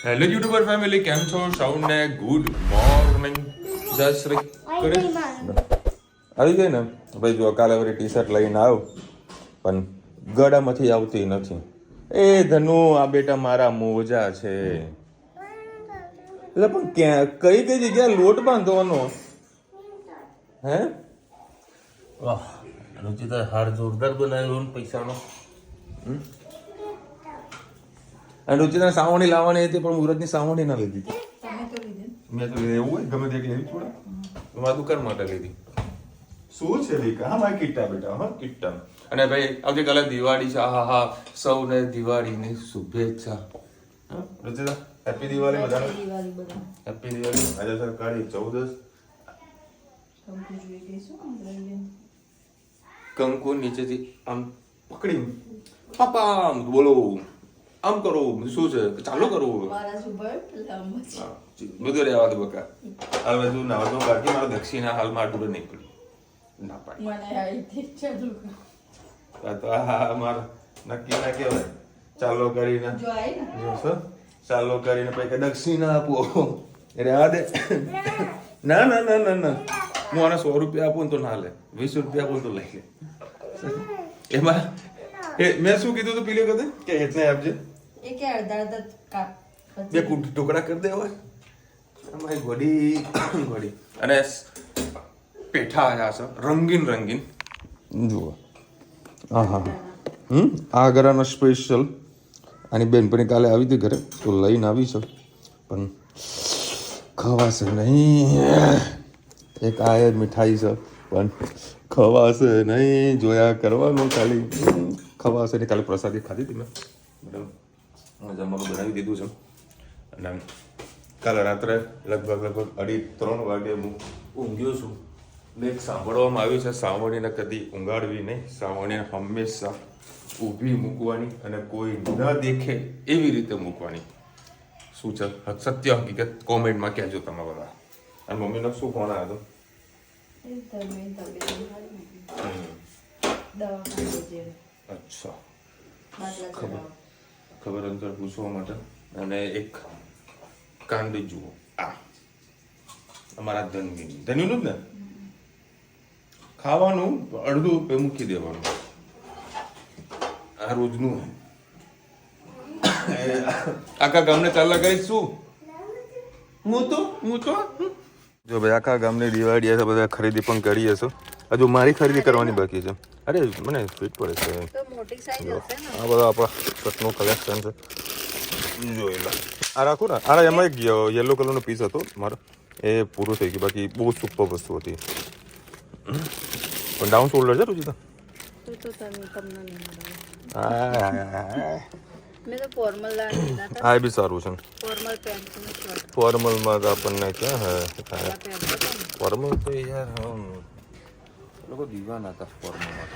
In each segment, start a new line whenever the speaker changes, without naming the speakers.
Hello YouTuber family, કેમ છો? સૌને ગુડ મોર્નિંગ, જય શ્રી કૃષ્ણ. આવી ગઈ ને ભાઈ? જો કાલે વળી ટી શર્ટ લઈને આવ, પણ ગળામાંથી આવતી નથી. એ ધનુ, આ બેટા મારા મોજા છે. એટલે પણ ક્યાં કઈ કઈ જગ્યાએ લોટ બાંધવાનો? હે વાહ, રુચિતા હાર જોરદાર બનાવ્યો ને પૈસાનો. અને રુચિતા સાવણી લાવવાની હતી, પણ મુહૂર્તની સાવણી ના લીધી. મેં તો એવું હોય ગમે તે લેવી થોડા, મારા દુકાન માટે લીધી. શું છે લીકા? હા મારી કિટ્ટા બેટા, હા કિટ્ટા. અને ભાઈ આવતીકાલે દિવાળી છે. હા હા, સૌને દિવાળીની શુભેચ્છા. હા રુચિતા, હેપી દિવાળી બધાને. હેપી દિવાળી. આજે સરકારી 14. કંકુ નીચેથી આમ પકડી, પાપા આમ બોલો, આમ કરો. શું છે? ચાલુ કરવું બધું રહેવા દો બકા. હાલ બધું ના તો બાકી મારા દક્ષિણા હાલમાં આટલું નહીં પડી. ના પાડી તો હા મારા નક્કી ના કહેવાય. ચાલો કરીને ચાલો કરીને પછી દક્ષિણા આપો. રહેવા દે. ના ના ના ના ના, હું આને 100 રૂપિયા આપું ને તો ના લે, 20 રૂપિયા આપું તો લઈ લે. એમાં મેં શું કીધું તું પેલી વખતે કે એટલે આપજે બે ટુકડા કરી દેવા. અમારી ઘોડી અને પેઠા આવ્યા છે રંગીન રંગીન. જુઓ, હા હા, આ ઘરાનો સ્પેશિયલ. આની બેનપણી કાલે આવી હતી ઘરે, તો લઈને આવી છે, પણ ખવાશે નહીં. એક આ મીઠાઈ છે, પણ ખવાશે નહીં. જોયા કરવાનું ખાલી. ખવાશે નહીં. કાલે પ્રસાદી ખાધી હતી મેં, જમવાનું બનાવી દીધું છે. અને કાલે રાત્રે લગભગ 2:30 વાગે હું ઊંઘ્યો છું. ને એક સાંભળવામાં આવ્યું છે, સાવણીને કદી ઊંઘાડવી નહીં, સાવણીને હંમેશા ઊભી મૂકવાની અને કોઈ ન દેખે એવી રીતે મૂકવાની. શું છે સત્ય હકીકત? કોમેન્ટમાં કહેજો તમે બધા. અને મમ્મીનો શું ફોન આવ્યો હતો? અચ્છા, ખબર અંતર પૂછવા માટે. અને એક કાંડ જુઓ, આ અમારા ધન્યુનું જ ને, ખાવાનું અડધું પે મૂકી દેવાનું. આ રોજનું આખા ગામને ચાલા કરીશ. શું હું તો જો ભાઈ આખા ગામની દિવાળી હશે, બધા ખરીદી પણ કરી હશે. હજુ મારી ખરીદી કરવાની બાકી છે. અરે મને ફિટ પડે છે. આ બધા આપણા શર્ટનું કલેક્શન છે, જોઈ લો. આ રાખું ને, આ એમાં એક યલો કલરનો પીસ હતો મારો, એ પૂરું થઈ ગયું. બાકી બહુ સુપર વસ્તુ હતી, પણ ડાઉન શોલ્ડર છે રુચિતા. હા એ બી સારું છે. ફોર્મલમાં તો આપણને ક્યાં હે ફોર્મલ તો યાર લોકો દીવાના હતા ફોર્મલમાં.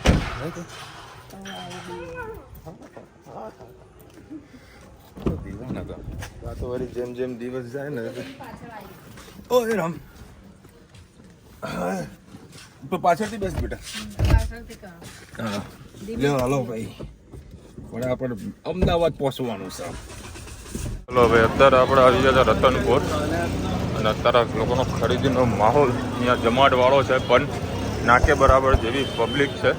દીવાના હતા. આ તો વળી જેમ જેમ દિવસ જાય ને, ઓ રામ, પાછળથી બેસ બેટા. હા લ્યો હાલો ભાઈ, પણ આપણે અમદાવાદ પહોંચવાનું છે. ચલો ભાઈ, અત્યારે આપણે આવી ગયા હતા રતનપુર, અને અત્યારે લોકોનો ખરીદીનો માહોલ અહીંયા જમાટવાળો છે, પણ નાકે બરાબર જેવી પબ્લિક છે.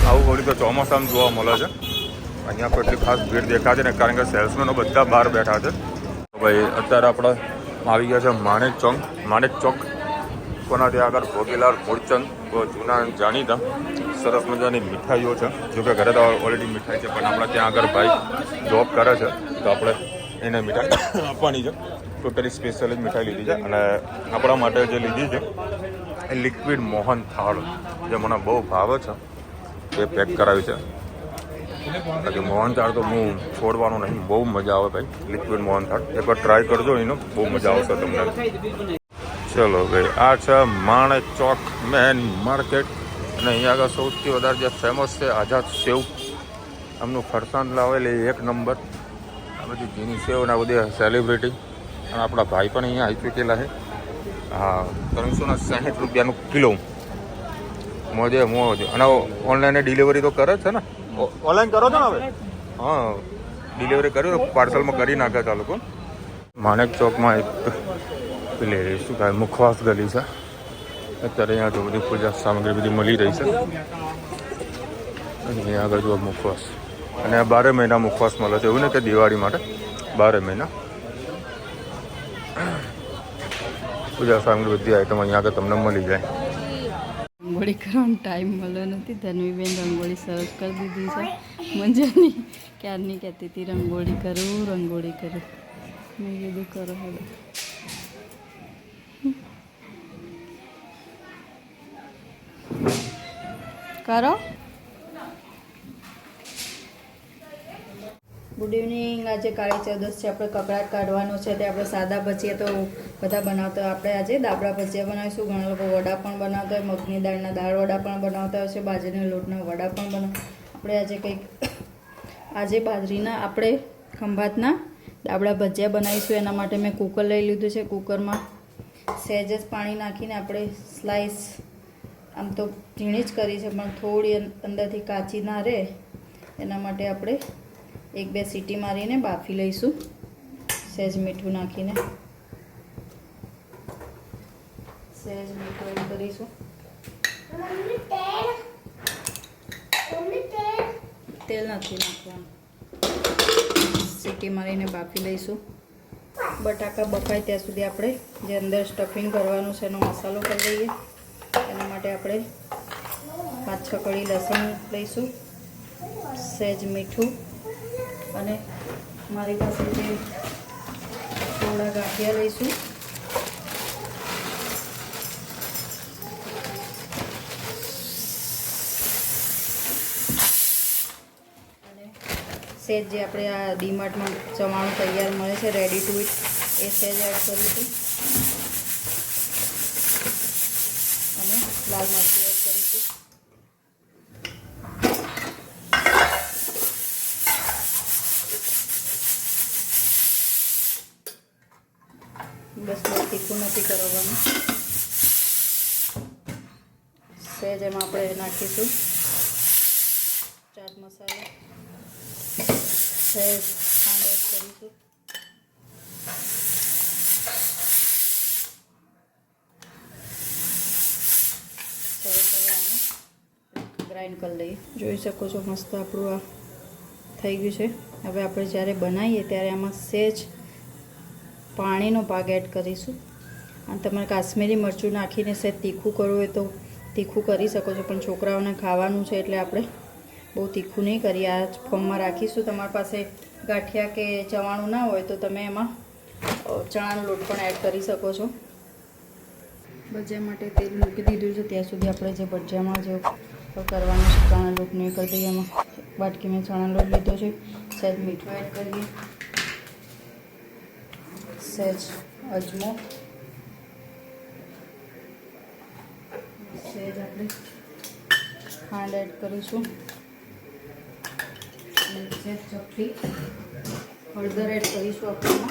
આવું વળી તો ચોમાસામાં જોવા મળે છે. અહીંયા પર એટલી ખાસ ભીડ દેખાતી ને, કારણ કે સેલ્સમેનો બધા બહાર બેઠા છે. ભાઈ અત્યારે આપણે આવી ગયા છે માણેક ચોક. કોના ત્યાં આગળ ભોગીલાલ મૂળચંદ, બહુ જૂના જાણીતા સરસ મજાની મીઠાઈઓ છે. જોકે ઘરે તો ઓલરેડી મીઠાઈ છે, પણ આપણે ત્યાં આગળ ભાઈ જોબ કરે છે, તો આપણે એને મીઠાઈ આપવાની છે. ટોટલી સ્પેશિયલ જ મીઠાઈ લીધી છે. અને આપણા માટે જે લીધી છે એ લિક્વિડ મોહન થાળ, જે મને બહુ ભાવે છે, એ પેક કરાવી છે. બાકી મોહન થાળ તો હું છોડવાનું નહીં, બહુ મજા આવે ભાઈ. લિક્વિડ મોહન થાળ એકવાર ટ્રાય કરજો, એનો બહુ મજા આવશે તમને. ચલો ભાઈ, આ છે માણેક ચોક મેન માર્કેટ. અને અહીંયા આગળ સૌથી વધારે જે ફેમસ છે આઝાદ સેવ. આમનું ફરસાણ લાવેલી 1 નંબર. આ બધી ઘીની સેવ ને આ બધી સેલિબ્રિટી. અને આપણા ભાઈ પણ અહીંયા આવી ચૂકેલા છે. હા, 360 રૂપિયાનું કિલો. મોજે મોજ. અને ઓનલાઈન ડિલિવરી તો કરે છે ને? ઓનલાઈન કરો છો ને હવે? હા ડિલિવરી કર્યું પાર્સલમાં કરી નાખ્યા હતા લોકો. માણેક ચોકમાં એક પેલી શું કહે મુખવાસ ગલી છે. અત્યારે અહીંયા તો બધી પૂજા સામગ્રી બધી મળી રહી છે. અને અહીંયા આગળ જો મુખવાસ અને 12 મહિના મુખવાસ મળે છે. એવું ને કે દિવાળી માટે 12 મહિના પૂજા સામગ્રી બધી આઈટમ અહીંયા આગળ તમને મળી જાય.
રંગોળી કરવાનો ટાઈમ મળ્યો નથી. ધનવીબેન રંગોળી સરસ કરી દીધી છે. મંજાની ક્યારની કહેતી હતી રંગોળી કરું. મેં કીધું કરો હવે. કરો. Good evening. આજે કાળી ચૌદસ છે. આપણે કકડાટ કાઢવાનો છે. તે આપણે સાદા ભજીયા તો બધા બનાવતા હોય. આપણે આજે દાબડા ભજીયા બનાવીશું. ઘણા લોકો વડા પણ બનાવતા હોય. મગની દાળના દાળ વડા પણ બનાવતા હોય છે. બાજરીના લોટના વડા પણ આપણે આજે કંઈક બાજરીના આપણે ખંભાતના દાબડા ભજીયા બનાવીશું. એના માટે મેં કુકર લઈ લીધું છે. કુકરમાં સહેજ જ પાણી નાખીને આપણે સ્લાઈસ આમ તો ઝીણી જ કરી છે, પણ થોડી અંદરથી કાચી ના રહે એના માટે આપણે 1-2 સીટી મારીને બાફી લઈશું. સહેજ મીઠું નાખીને સહેજ મીઠું એડ કરીશું. તેલ નથી નાખવાનું. સીટી મારીને બાફી લઈશું. બટાકા બફાય ત્યાં સુધી આપણે જે અંદર સ્ટફિંગ કરવાનું છે એનો મસાલો કરી લઈએ. એના માટે આપણે 5-6 કળી લસણ લઈશું, સહેજ મીઠું અને મારી પાસે જે થોડા ગાંઠિયા લઈશું. અને સહેજ જે આપણે આ ડીમાર્ટમાં ચવાણું તૈયાર મળે છે રેડી ટુ ઇટ, એ સહેજ એડ કરીશું. અને લાલ મરચું એડ કરીશું. બસ બહુ તીખું નથી કરવાનું. સહેજ એમાં આપણે નાખીશું ચાટ મસાલો, સહેજ ખાંડ એડ કરીશું. સરસ હવે આને ગ્રાઇન્ડ કરી લઈએ. જોઈ શકો છો મસ્ત આપણું આ થઈ ગયું છે. હવે આપણે જ્યારે બનાવીએ ત્યારે આમાં સહેજ પાણીનો ભાગ એડ કરીશું. અને તમારે કાશ્મીરી મરચું નાખીને સહેજ તીખું કરવું હોય તો તીખું કરી શકો છો, પણ છોકરાઓને ખાવાનું છે એટલે આપણે બહુ તીખું નહીં કરીએ. આ ફોર્મમાં રાખીશું. તમારી પાસે ગાંઠિયા કે ચવાણું ના હોય તો તમે એમાં ચણાનો લોટ પણ એડ કરી શકો છો. ભજીયા માટે તેલ મૂકી દીધું છે. ત્યાં સુધી આપણે જે ભજીયામાં જે કરવાનું છે ચણાનો લોટ નહીં કરી દઈએ. એમાં વાટકી મેં ચણાનો લોટ લીધો છે. સહેજ મીઠું એડ કરીએ, સહેજ અજમો, સહેજ આપણે ખાંડ એડ કરીશું અને સહેજ ચપટી હળદર એડ કરીશું આપણે.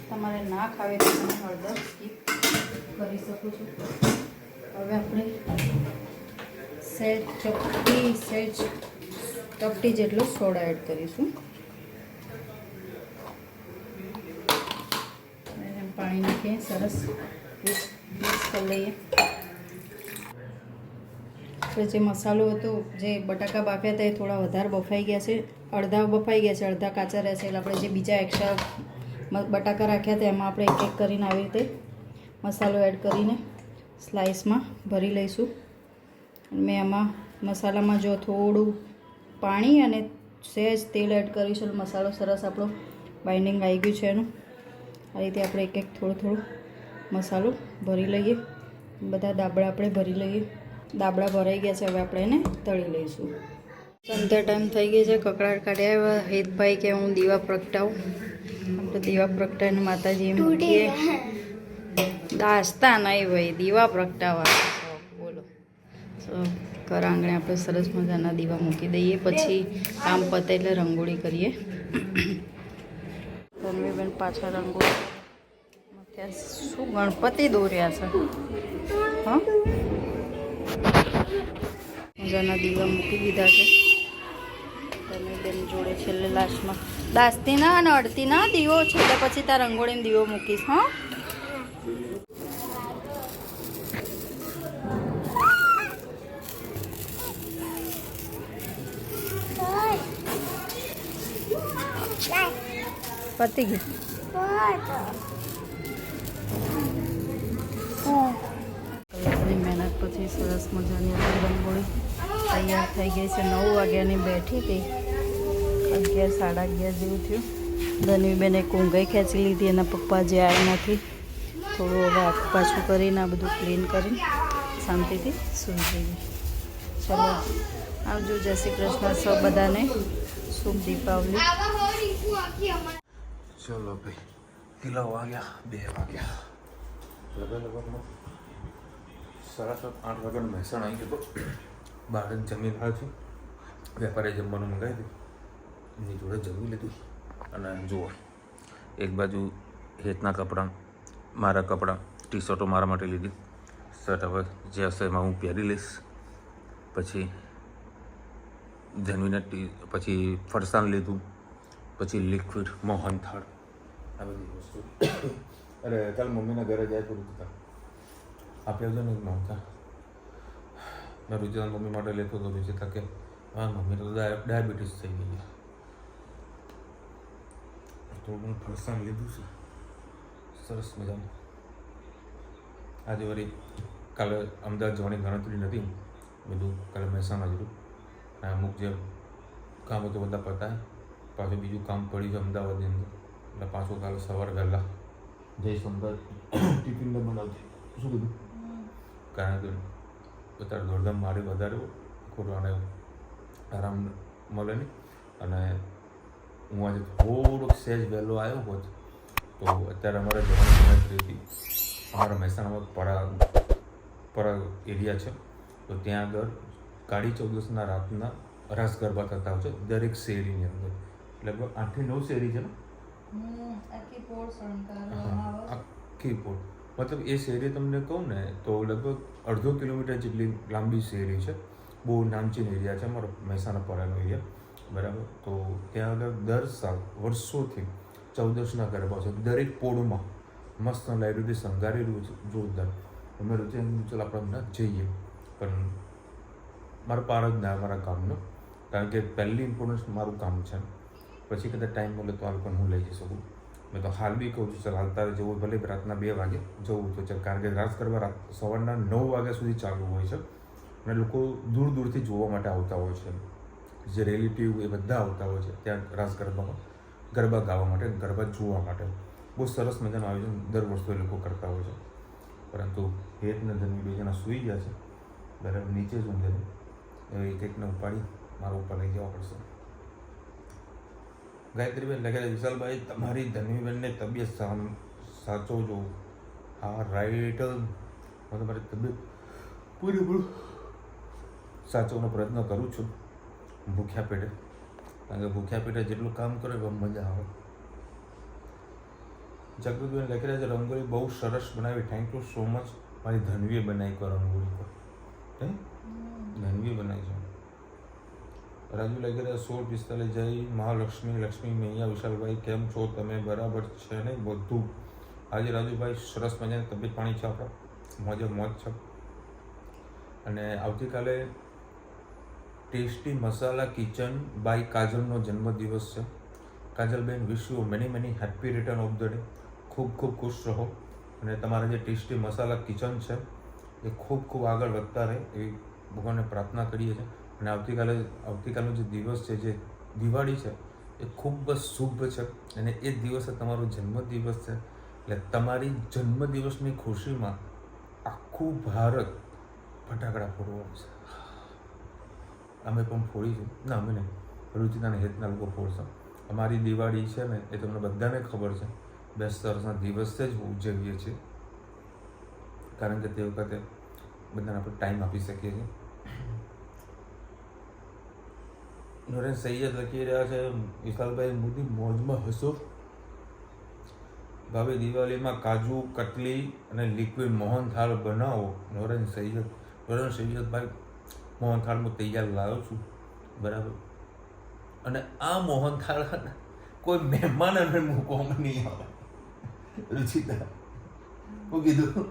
તમારે ના ખાવે તો તમે હળદર સ્કીપ કરી શકો છો. હવે આપણે સહેજ ચપટી જેટલો સોડા એડ કરીશું. પાણી નાખીએ સરસ મિક્સ કરી લઈએ. આપણે જે મસાલો હતો, જે બટાકા બાફ્યા હતા એ થોડા વધારે બફાઈ ગયા છે. અડધા બફાઈ ગયા છે, અડધા કાચા રહેશે. એટલે આપણે જે બીજા એક્સ્ટ્રા બટાકા રાખ્યા હતા એમાં આપણે એક કરીને આવી રીતે મસાલો એડ કરીને સ્લાઇસમાં ભરી લઈશું. મેં આમાં મસાલામાં જો થોડું પાણી અને સહેજ તેલ એડ કરીશું. મસાલો સરસ આપણો બાઇન્ડિંગ આવી ગયું છે એનું. આ રીતે આપણે એક થોડું મસાલો ભરી લઈએ. બધા દાબડા આપણે ભરી લઈએ. દાબડા ભરાઈ ગયા છે. હવે આપણે એને તળી લઈશું. સંધ્યા ટાઈમ થઈ ગઈ છે. કકડાટ કાઢ્યા. હવે હેતભાઈ કે હું દીવા પ્રગટાવું. આમ તો દીવા પ્રગટાવીને માતાજી મૂકીએ. દાસ્તા નહીં ભાઈ, દીવા પ્રગટાવા. બોલો. ઘર આંગણે આપણે સરસ મજાના દીવા મૂકી દઈએ. પછી કામ પતે એટલે રંગોળી કરીએ. ધનવીબેન પાછળ રંગોળી ત્યાં શું ગણપતિ દોર્યા છે. હા મજાના દીવા મૂકી દીધા છે. તમે બેન જોડે છેલ્લે લાસ્ટમાં દાસતી ના અને અડતી ના દીવો છેલ્લે પછી તાર રંગોળીનો દીવો મૂકીશ. હા પતી ગયું. કલાકની મહેનત પછી સરસ મજાની આપણી રંગોળી તૈયાર થઈ ગઈ છે. 9 વાગ્યાની બેઠી હતી, 11 સાડા 11 જેવું થયું. ધનવીબેને એક ઊંઘાઈ ખેંચી લીધી. એના પપ્પા જે આવ્યા નથી. થોડું હવે આખું પાછું કરીને આ બધું ક્લીન કરીને શાંતિથી સૂઈ જઈએ. ચલો આવજો. જય શ્રી કૃષ્ણ સૌ બધાને. શુભ દીપાવલી.
ચલો ભાઈ, કેટલા વાગ્યા? 2 વાગ્યા. લગભગ 7:30 8 વાગ્યાનું મહેસાણા આવી ગયો. બહાર જ જમી રહ્યો છું. વેપારે જમવાનું મંગાવી દીધું, એની જોડે જમી લીધું. અને જુઓ, એક બાજુ હેતના કપડાં, મારા કપડાં, ટી શર્ટો મારા માટે લીધી. શર્ટ હવે જે હશે એમાં હું પહેરી લઈશ. પછી જન્મીને પછી ફરસાણ લીધું. પછી લિક્વિડ મોહનથાળ, આ બધી વસ્તુ. અરે ચાલ મમ્મીના ઘરે જાય તો રૂચિતા આપી આવજો ને નહોતા. મેં રૂચિતા મમ્મી માટે લેતો હતો. રૂચિતા કે હા મમ્મી તો ડાયાબિટીસ થઈ ગઈ છે. થોડું ફરસાણ લીધું છે સરસ મજાનું. આજે વળી કાલે અમદાવાદ જવાની ગણતરી નથી. બધું કાલે મહેસાણા જતું. અમુક જે કામ તો બધા પતાય, પાછું બીજું કામ પડ્યું છે અમદાવાદની અંદર. એટલે પાછું કાલે સવાર વહેલા જઈશ અમદાવાદ. ટિફિનને બનાવતી શું કીધું? કારણ કે અત્યારે દોડધામ મારે વધારે ખોટવાને આરામ મળે નહીં. અને હું આજે થોડોક સહેજ વહેલો આવ્યો હોત તો અત્યારે અમારે જવાની ગણતરી હતી. અમારા મહેસાણામાં પરા એરિયા છે, તો ત્યાં આગળ કાળી ચૌદસના રાતના રાસ ગરબા થતા હોય છે દરેક શેરીની અંદર. લગભગ 8 થી 9 શેરી છે ને, આખી પોળ. મતલબ એ શેરી તમને કહું ને તો લગભગ 1.5 કિલોમીટર જેટલી લાંબી શેરી છે. બહુ નામચીન એરિયા છે અમારો મહેસાણા પરાનો એરિયા, બરાબર. તો ત્યાં આગળ દર સાલ વર્ષોથી ચૌદસના ગરબા છે. દરેક પોળમાં મસ્ત લાઇટોથી શણગારેલું છે, જોરદાર. અમે રોજે ચાલ આપણે જઈએ, પણ મારા પાર જ ના મારા કામનો. કારણ કે પહેલી ઇમ્પોર્ટન્સ મારું કામ છે. પછી કદાચ ટાઈમ મળે તો આ લોકોને હું લઈ જઈ શકું. મેં તો હાલ બી કહું છું ચાલ હાલતા જવું, ભલે રાતના 2 વાગે જવું તો ચાલ. કારણ કે રાસ ગરબા સવારના 9 વાગ્યા સુધી ચાલુ હોય છે અને લોકો દૂર દૂરથી જોવા માટે આવતા હોય છે. જે રિલેટિવ એ બધા આવતા હોય છે ત્યાં રાસ ગરબામાં ગરબા ગાવા માટે, ગરબા જોવા માટે. બહુ સરસ મજાનું આયોજન દર વર્ષે એ લોકો કરતા હોય છે. પરંતુ હેતને ધનવી 2 જણા સૂઈ ગયા છે, બરાબર. નીચે જ ઊંઘે છે. એક એકને ઉપાડી મારા ઉપર લઈ જવા પડશે. ગાયત્રીબેન લખે છે વિશાલભાઈ તમારી ધનવીબેનને તબિયત સાચવજો. હા રાઈટ, હું તમારી તબિયત પૂરેપૂરું સાચવવાનો પ્રયત્ન કરું છું ભૂખ્યા પેટે. કારણ કે ભૂખ્યા પેટે જેટલું કામ કરો એમાં મજા આવે. જગદીશબેન લખી રહ્યા છે રંગોળી બહુ સરસ બનાવી, થેન્ક યુ સો મચ. મારી ધનવીએ બનાવી કરો રંગોળી પર. ધનવીએ બનાવી છે. રાજુ લખી રહ્યા 16:45 જય મહાલક્ષ્મી લક્ષ્મી મૈયા. વિશાલભાઈ કેમ છો તમે? બરાબર છે ને બધું? આજે રાજુભાઈ સરસ મજાની તબિયત પાણી છે આપણા, મોજે મોજ છે. અને આવતીકાલે ટેસ્ટી મસાલા કિચન બાય કાજલનો જન્મદિવસ છે. કાજલબેન wish you many happy return of the day. ખૂબ ખૂબ ખુશ રહો અને તમારા જે ટેસ્ટી મસાલા કિચન છે એ ખૂબ આગળ વધતા રહે એવી ભગવાનને પ્રાર્થના કરીએ છીએ. અને આવતીકાલનો જે દિવસ છે, જે દિવાળી છે, એ ખૂબ જ શુભ છે અને એ દિવસે તમારો જન્મદિવસ છે. એટલે તમારી જન્મદિવસની ખુશીમાં આખું ભારત ફટાકડા ફોડવાનું છે. અમે પણ ફોડીશું. ના અમે નહીં, રુચિતાને હેતના લોકો ફોડશે. અમારી દિવાળી છે ને એ તમને બધાને ખબર છે, બેસતા વર્ષના દિવસે જ ઉજવીએ છીએ. કારણ કે તે વખતે બધાને આપણે ટાઈમ આપી શકીએ છીએ. નરેશ સૈયદ લખી રહ્યા છે વિશાલભાઈ મોદી મોજમાં હશો. ભાવે દિવાળીમાં કાજુ કટલી અને લિક્વિડ મોહનથાળ બનાવો. નરેશ સૈયદભાઈ
મોહનથાળ હું તૈયાર લાવ્યો છું, બરાબર. અને આ મોહનથાળ કોઈ મહેમાનને મૂકવામાં નહીં આવે. રુચિતા, હું કીધું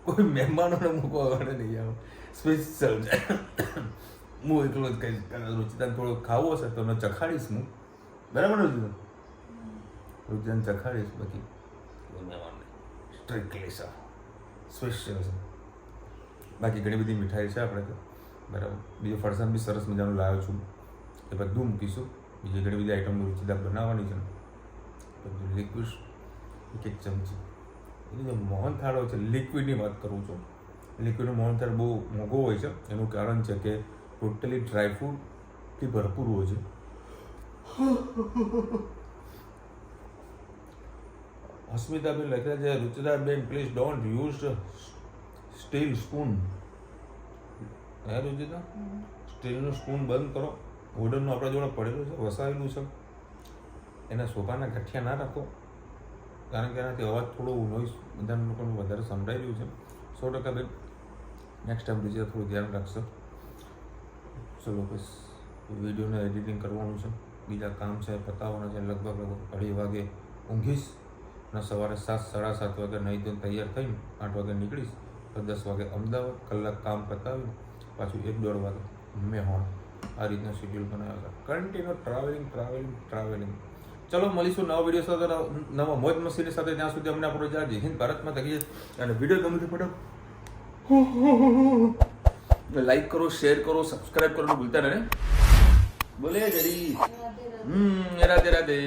કોઈ મહેમાનોને મૂકવા નહીં આવે, સ્પેશિયલ છે. હું એકલો જ કહીશ, રુચિતાને થોડું ખાવું હશે તો એને ચખાડીશ હું, બરાબર ને રુચિતા? રુચિતાને ચખાડીશ, બાકી કોઈ મહેમાન નહીં, સ્ટ્રિક્ટલી સર સ્પેશિયલ છે. બાકી ઘણી બધી મીઠાઈ છે આપણે તો, બરાબર. બીજું ફરસાણ બી સરસ મજાનું લાવ્યો છું, એ બધું મૂકીશું. બીજી ઘણી બધી આઈટમ રુચિતા બનાવવાની છે ને, બધું લિક્વિડ એક ચમચી. એની જે મોહનથાળ હોય છે, લિક્વિડની વાત કરું છું. લિક્વિડનો મોહનથાળ બહુ મોંઘો હોય છે. એનું કારણ છે કે ટોટલી ડ્રાયફ્રૂટથી ભરપૂર હોય છે. અસ્મિતાબેન લખ્યા છે, રુચિતાબેન please don't use steel spoon. Hey Ruchita, સ્ટીલનું spoon બંધ કરો. વુડનનું આપણા જોડે પડેલું છે, વસાવેલું છે. એના સોફાના ગઠિયા ના રાખો, કારણ કે એનાથી અવાજ થોડો નોઈસ બધા લોકોને વધારે સંભળાઈ રહ્યું છે. 100% બેન, નેક્સ્ટ ટાઈમ બીજા થોડું ધ્યાન રાખશો. ચલો બસ, વિડીયોને એડિટિંગ કરવાનું છે, બીજા કામ છે પતાવવાના છે. લગભગ 2:30 વાગે ઊંઘીશ અને સવારે 7-7:30 વાગે નહીં તો તૈયાર થઈને 8 વાગે નીકળીશ. તો 10 વાગે અમદાવાદ, કલાક કામ પતાવી પાછું 1-1.5 વાગે મેહોણ. આ રીતના શેડ્યુલ બનાવ્યા હતા. Continue travelling. ચલો મળીશું નવા વિડીયો સાથે, નવા મોજ મસ્તીની સાથે. ત્યાં સુધી અમને આપણો જય હિન્દ, ભારતમાં તકીએ. અને વિડીયો ગમે તો ફટાફટ લાઈક કરો, શેર કરો, સબસ્ક્રાઈબ કરવાનું ભૂલતા નહીં. બોલે જરી રાધે રાધે.